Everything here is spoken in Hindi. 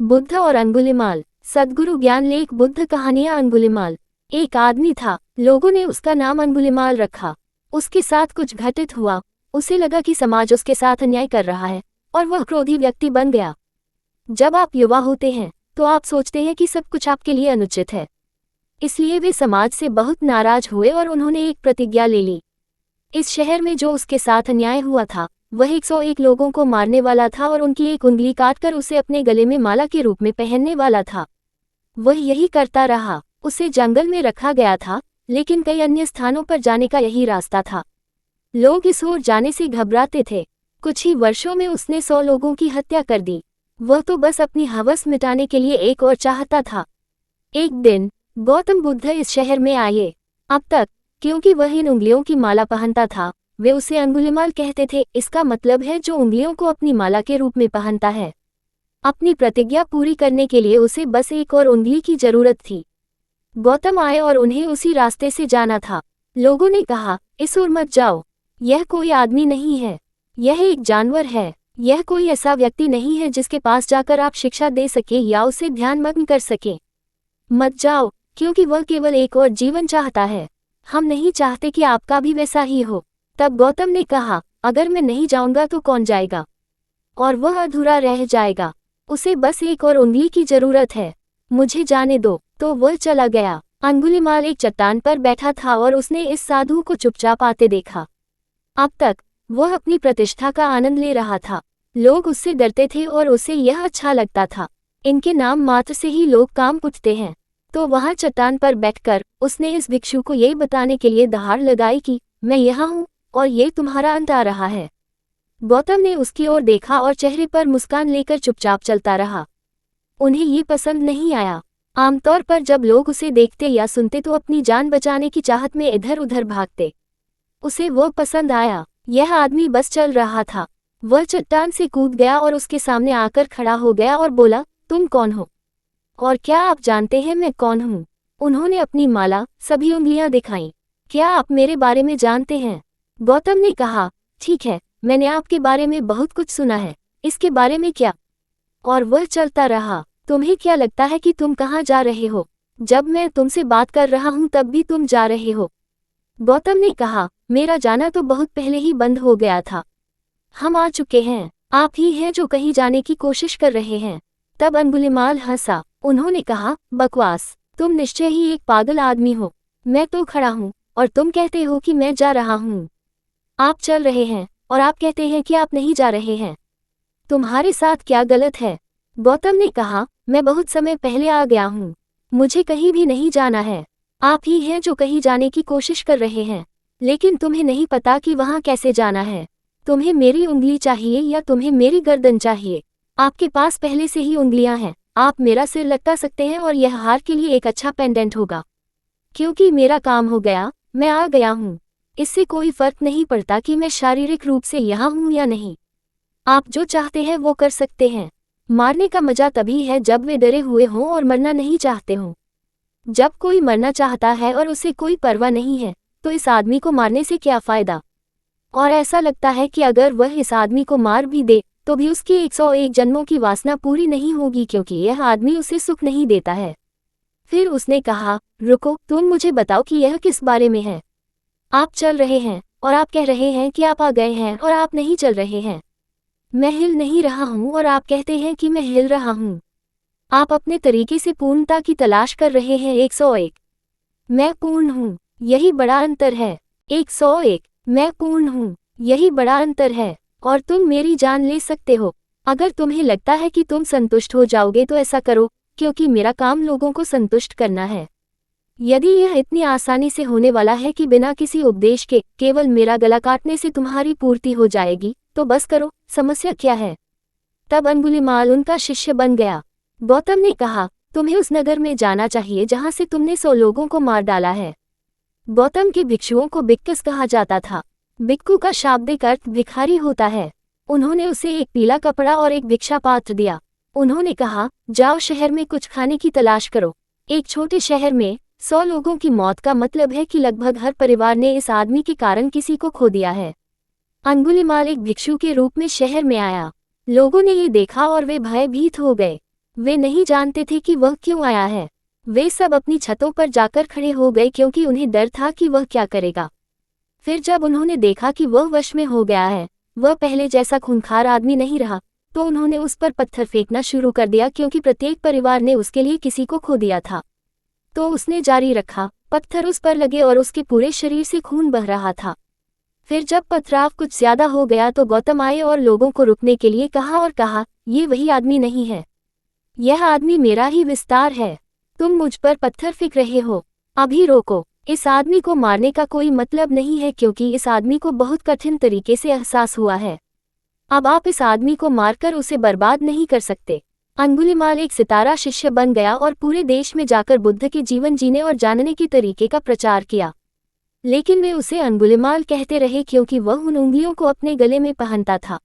बुद्ध और अंगुलिमाल। सद्गुरु ज्ञानलेख। बुद्ध कहानियां। अंगुलिमाल एक आदमी था, लोगों ने उसका नाम अंगुलिमाल रखा। उसके साथ कुछ घटित हुआ, उसे लगा कि समाज उसके साथ अन्याय कर रहा है और वह क्रोधी व्यक्ति बन गया। जब आप युवा होते हैं तो आप सोचते हैं कि सब कुछ आपके लिए अनुचित है, इसलिए वे समाज से बहुत नाराज हुए और उन्होंने एक प्रतिज्ञा ले ली। इस शहर में जो उसके साथ अन्याय हुआ था वह 101 लोगों को मारने वाला था और उनकी एक उंगली काटकर उसे अपने गले में माला के रूप में पहनने वाला था। वह यही करता रहा। उसे जंगल में रखा गया था, लेकिन कई अन्य स्थानों पर जाने का यही रास्ता था। लोग इस ओर जाने से घबराते थे। कुछ ही वर्षों में उसने 100 लोगों की हत्या कर दी। वह तो बस अपनी हवस मिटाने के लिए एक और चाहता था। एक दिन गौतम बुद्ध इस शहर में आए। अब तक क्योंकि वह इन उंगलियों की माला पहनता था, वे उसे अंगुलिमाल कहते थे। इसका मतलब है जो उंगलियों को अपनी माला के रूप में पहनता है। अपनी प्रतिज्ञा पूरी करने के लिए उसे बस एक और उंगली की जरूरत थी। गौतम आए और उन्हें उसी रास्ते से जाना था। लोगों ने कहा, इस ओर मत जाओ, यह कोई आदमी नहीं है, यह एक जानवर है। यह कोई ऐसा व्यक्ति नहीं है जिसके पास जाकर आप शिक्षा दे सके या उसे ध्यानमग्न कर सके। मत जाओ, क्योंकि वह केवल एक और जीवन चाहता है। हम नहीं चाहते कि आपका भी वैसा ही हो। तब गौतम ने कहा, अगर मैं नहीं जाऊंगा तो कौन जाएगा, और वह अधूरा रह जाएगा। उसे बस एक और उंगली की जरूरत है, मुझे जाने दो। तो वह चला गया। अंगुलिमाल एक चट्टान पर बैठा था और उसने इस साधु को चुपचाप आते देखा। अब तक वह अपनी प्रतिष्ठा का आनंद ले रहा था। लोग उससे डरते थे और उसे यह अच्छा लगता था। इनके नाम मात्र से ही लोग काम उठते हैं। तो वहां चट्टान पर बैठकर उसने इस भिक्षु को यही बताने के लिए दहाड़ लगाई कि मैं यहाँ हूँ और ये तुम्हारा अंत आ रहा है। गौतम ने उसकी ओर देखा और चेहरे पर मुस्कान लेकर चुपचाप चलता रहा। उन्हें ये पसंद नहीं आया। आमतौर पर जब लोग उसे देखते या सुनते तो अपनी जान बचाने की चाहत में इधर उधर भागते। उसे वो पसंद आया। यह आदमी बस चल रहा था। वह चट्टान से कूद गया और उसके सामने आकर खड़ा हो गया और बोला, तुम कौन हो और क्या आप जानते हैं मैं कौन हूँ? उन्होंने अपनी माला, सभी उंगलियां दिखाईं। क्या आप मेरे बारे में जानते हैं? गौतम ने कहा, ठीक है, मैंने आपके बारे में बहुत कुछ सुना है, इसके बारे में क्या? और वह चलता रहा। तुम्हें क्या लगता है कि तुम कहाँ जा रहे हो? जब मैं तुमसे बात कर रहा हूँ तब भी तुम जा रहे हो। गौतम ने कहा, मेरा जाना तो बहुत पहले ही बंद हो गया था। हम आ चुके हैं, आप ही हैं जो कहीं जाने की कोशिश कर रहे हैं। तब अंगुलिमाल हंसा। उन्होंने कहा, बकवास, तुम निश्चय ही एक पागल आदमी हो। मैं तो खड़ा हूँ और तुम कहते हो कि मैं जा रहा हूँ। आप चल रहे हैं और आप कहते हैं कि आप नहीं जा रहे हैं। तुम्हारे साथ क्या गलत है? गौतम ने कहा, मैं बहुत समय पहले आ गया हूँ, मुझे कहीं भी नहीं जाना है। आप ही हैं जो कहीं जाने की कोशिश कर रहे हैं, लेकिन तुम्हें नहीं पता कि वहाँ कैसे जाना है। तुम्हें मेरी उंगली चाहिए या तुम्हें मेरी गर्दन चाहिए? आपके पास पहले से ही उंगलियां हैं। आप मेरा सिर लटका सकते हैं और यह हार के लिए एक अच्छा पेंडेंट होगा। क्योंकि मेरा काम हो गया, मैं आ गया हूँ। इससे कोई फर्क नहीं पड़ता कि मैं शारीरिक रूप से यहाँ हूँ या नहीं। आप जो चाहते हैं वो कर सकते हैं। मारने का मजा तभी है जब वे डरे हुए हों और मरना नहीं चाहते हों। जब कोई मरना चाहता है और उसे कोई परवाह नहीं है, तो इस आदमी को मारने से क्या फायदा? और ऐसा लगता है कि अगर वह इस आदमी को मार भी दे तो भी उसकी 101 जन्मों की वासना पूरी नहीं होगी, क्योंकि यह आदमी उसे सुख नहीं देता है। फिर उसने कहा, रुको, तुम मुझे बताओ कि यह किस बारे में है। आप चल रहे हैं और आप कह रहे हैं कि आप आ गए हैं और आप नहीं चल रहे हैं। मैं हिल नहीं रहा हूँ और आप कहते हैं कि मैं हिल रहा हूँ। आप अपने तरीके से पूर्णता की तलाश कर रहे हैं। 101, मैं पूर्ण हूँ, यही बड़ा अंतर है। 101, मैं पूर्ण हूँ, यही बड़ा अंतर है। और तुम मेरी जान ले सकते हो। अगर तुम्हें लगता है कि तुम संतुष्ट हो जाओगे तो ऐसा करो, क्योंकि मेरा काम लोगों को संतुष्ट करना है। यदि यह इतनी आसानी से होने वाला है कि बिना किसी उपदेश के केवल मेरा गला काटने से तुम्हारी पूर्ति हो जाएगी, तो बस करो, समस्या क्या है? तब अंगुलिमाल उनका शिष्य बन गया। गौतम ने कहा, तुम्हें उस नगर में जाना चाहिए जहां से तुमने 100 लोगों को मार डाला है। गौतम के भिक्षुओं को भिक्खस कहा जाता था। भिक्खु का शाब्दिक अर्थ भिखारी होता है। उन्होंने उसे एक पीला कपड़ा और एक भिक्षा पात्र दिया। उन्होंने कहा, जाओ शहर में कुछ खाने की तलाश करो। एक छोटे शहर में 100 लोगों की मौत का मतलब है कि लगभग हर परिवार ने इस आदमी के कारण किसी को खो दिया है। अंगुलिमाल एक भिक्षु के रूप में शहर में आया। लोगों ने ये देखा और वे भयभीत हो गए। वे नहीं जानते थे कि वह क्यों आया है। वे सब अपनी छतों पर जाकर खड़े हो गए क्योंकि उन्हें डर था कि वह क्या करेगा। फिर जब उन्होंने देखा कि वह वश में हो गया है, वह पहले जैसा खूंखार आदमी नहीं रहा, तो उन्होंने उस पर पत्थर फेंकना शुरू कर दिया क्योंकि प्रत्येक परिवार ने उसके लिए किसी को खो दिया था। तो उसने जारी रखा, पत्थर उस पर लगे और उसके पूरे शरीर से खून बह रहा था। फिर जब पथराव कुछ ज्यादा हो गया तो गौतम आए और लोगों को रुकने के लिए कहा और कहा, ये वही आदमी नहीं है, यह आदमी मेरा ही विस्तार है। तुम मुझ पर पत्थर फेंक रहे हो, अभी रोको। इस आदमी को मारने का कोई मतलब नहीं है क्योंकि इस आदमी को बहुत कठिन तरीके से एहसास हुआ है। अब आप इस आदमी को मारकर उसे बर्बाद नहीं कर सकते। अंगुलीमाल एक सितारा शिष्य बन गया और पूरे देश में जाकर बुद्ध के जीवन जीने और जानने के तरीके का प्रचार किया। लेकिन वे उसे अंगुलीमाल कहते रहे क्योंकि वह उन उंगलियों को अपने गले में पहनता था।